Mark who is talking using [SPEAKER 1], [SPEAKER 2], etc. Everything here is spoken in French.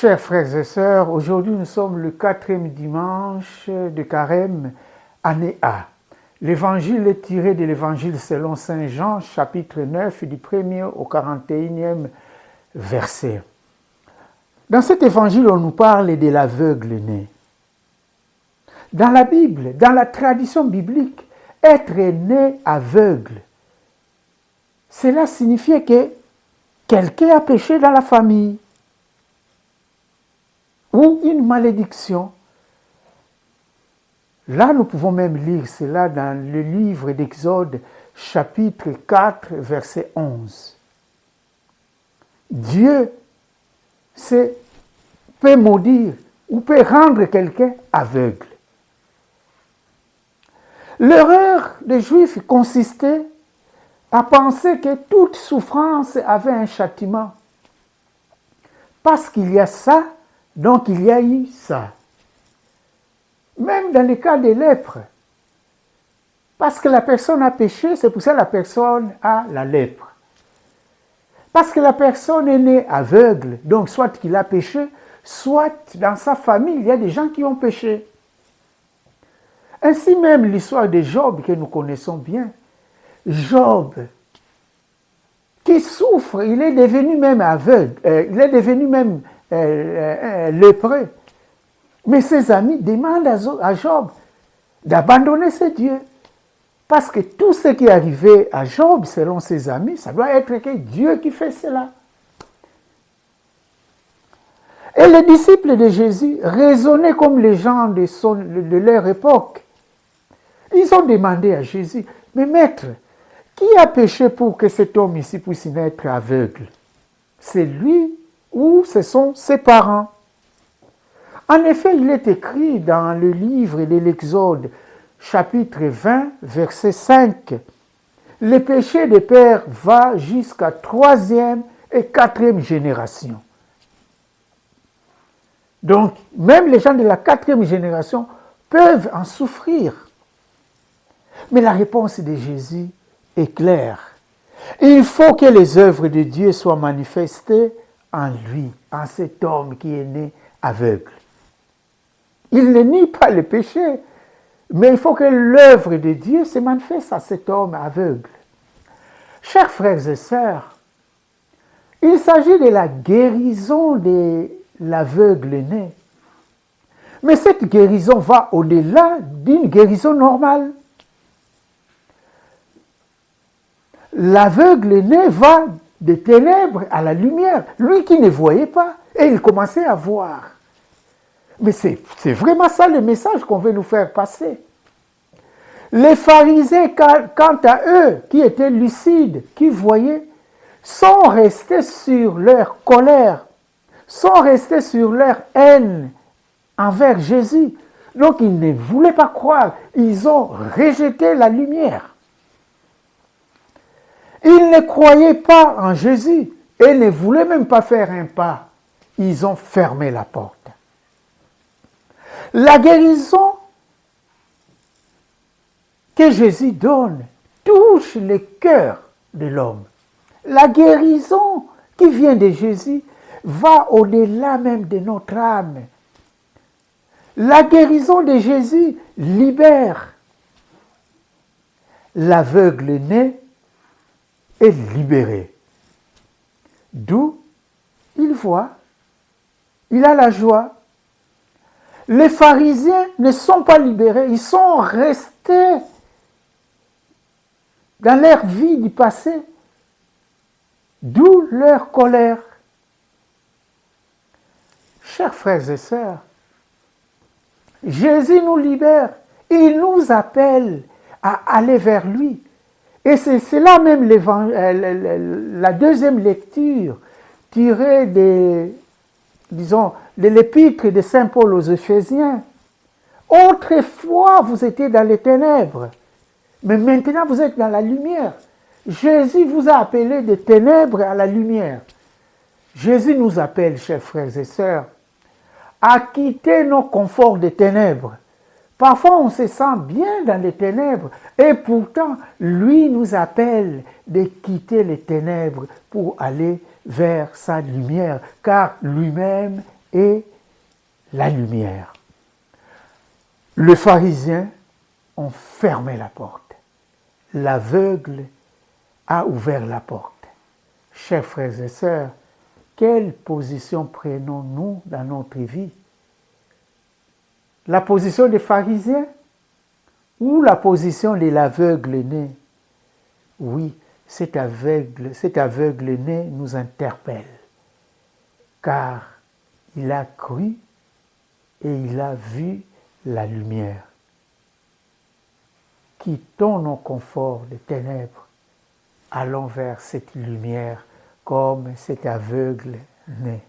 [SPEAKER 1] Chers frères et sœurs, aujourd'hui nous sommes le 4e dimanche de Carême, année A. L'évangile est tiré de l'évangile selon Saint Jean, chapitre 9, du 1er au 41e verset. Dans cet évangile, on nous parle de l'aveugle né. Dans la Bible, dans la tradition biblique, être né aveugle, cela signifiait que quelqu'un a péché dans la famille ou une malédiction. Là, nous pouvons même lire cela dans le livre d'Exode, chapitre 4, verset 11. Dieu peut maudire ou peut rendre quelqu'un aveugle. L'erreur des Juifs consistait à penser que toute souffrance avait un châtiment. Parce qu'il y a ça, donc il y a eu ça. Même dans le cas des lèpres. Parce que la personne a péché, c'est pour ça que la personne a la lèpre. Parce que la personne est née aveugle, donc soit qu'il a péché, soit dans sa famille, il y a des gens qui ont péché. Ainsi même l'histoire de Job que nous connaissons bien. Job, qui souffre, il est devenu même aveugle, il est devenu même lépreux. Mais ses amis demandent à Job d'abandonner ses dieux. Parce que tout ce qui est arrivé à Job, selon ses amis, ça doit être que Dieu qui fait cela. Et les disciples de Jésus raisonnaient comme les gens de leur époque. Ils ont demandé à Jésus, mais maître, qui a péché pour que cet homme ici puisse naître aveugle? C'est lui ou ce sont ses parents? En effet, il est écrit dans le livre de l'Exode, chapitre 20, verset 5, « Le péché des pères va jusqu'à 3e et 4e génération. » Donc, même les gens de la 4e génération peuvent en souffrir. Mais la réponse de Jésus est claire. Il faut que les œuvres de Dieu soient manifestées en lui, en cet homme qui est né aveugle. Il ne nie pas le péché, mais il faut que l'œuvre de Dieu se manifeste à cet homme aveugle. Chers frères et sœurs, il s'agit de la guérison de l'aveugle né. Mais cette guérison va au-delà d'une guérison normale. L'aveugle né va des ténèbres à la lumière. Lui qui ne voyait pas, et il commençait à voir. Mais c'est vraiment ça le message qu'on veut nous faire passer. Les pharisiens, quant à eux, qui étaient lucides, qui voyaient, sont restés sur leur colère, sont restés sur leur haine envers Jésus. Donc ils ne voulaient pas croire, ils ont rejeté la lumière. Ils ne croyaient pas en Jésus et ne voulaient même pas faire un pas. Ils ont fermé la porte. La guérison que Jésus donne touche le cœur de l'homme. La guérison qui vient de Jésus va au-delà même de notre âme. La guérison de Jésus libère. L'aveugle né est libéré. D'où il voit, il a la joie. Les pharisiens ne sont pas libérés, ils sont restés dans leur vie du passé, d'où leur colère. Chers frères et sœurs, Jésus nous libère, il nous appelle à aller vers lui. Et c'est là même la deuxième lecture tirée de l'épître de Saint Paul aux Éphésiens. Autrefois, vous étiez dans les ténèbres, mais maintenant vous êtes dans la lumière. Jésus vous a appelé des ténèbres à la lumière. Jésus nous appelle, chers frères et sœurs, à quitter nos conforts des ténèbres. Parfois, on se sent bien dans les ténèbres et pourtant, lui nous appelle de quitter les ténèbres pour aller vers sa lumière, car lui-même et la lumière. Les pharisiens ont fermé la porte. L'aveugle a ouvert la porte. Chers frères et sœurs, quelle position prenons-nous dans notre vie? La position des pharisiens ou la position de l'aveugle né? Oui, cet aveugle né nous interpelle, car il a cru et il a vu la lumière. Quittons nos conforts de ténèbres, allons vers cette lumière comme cet aveugle né.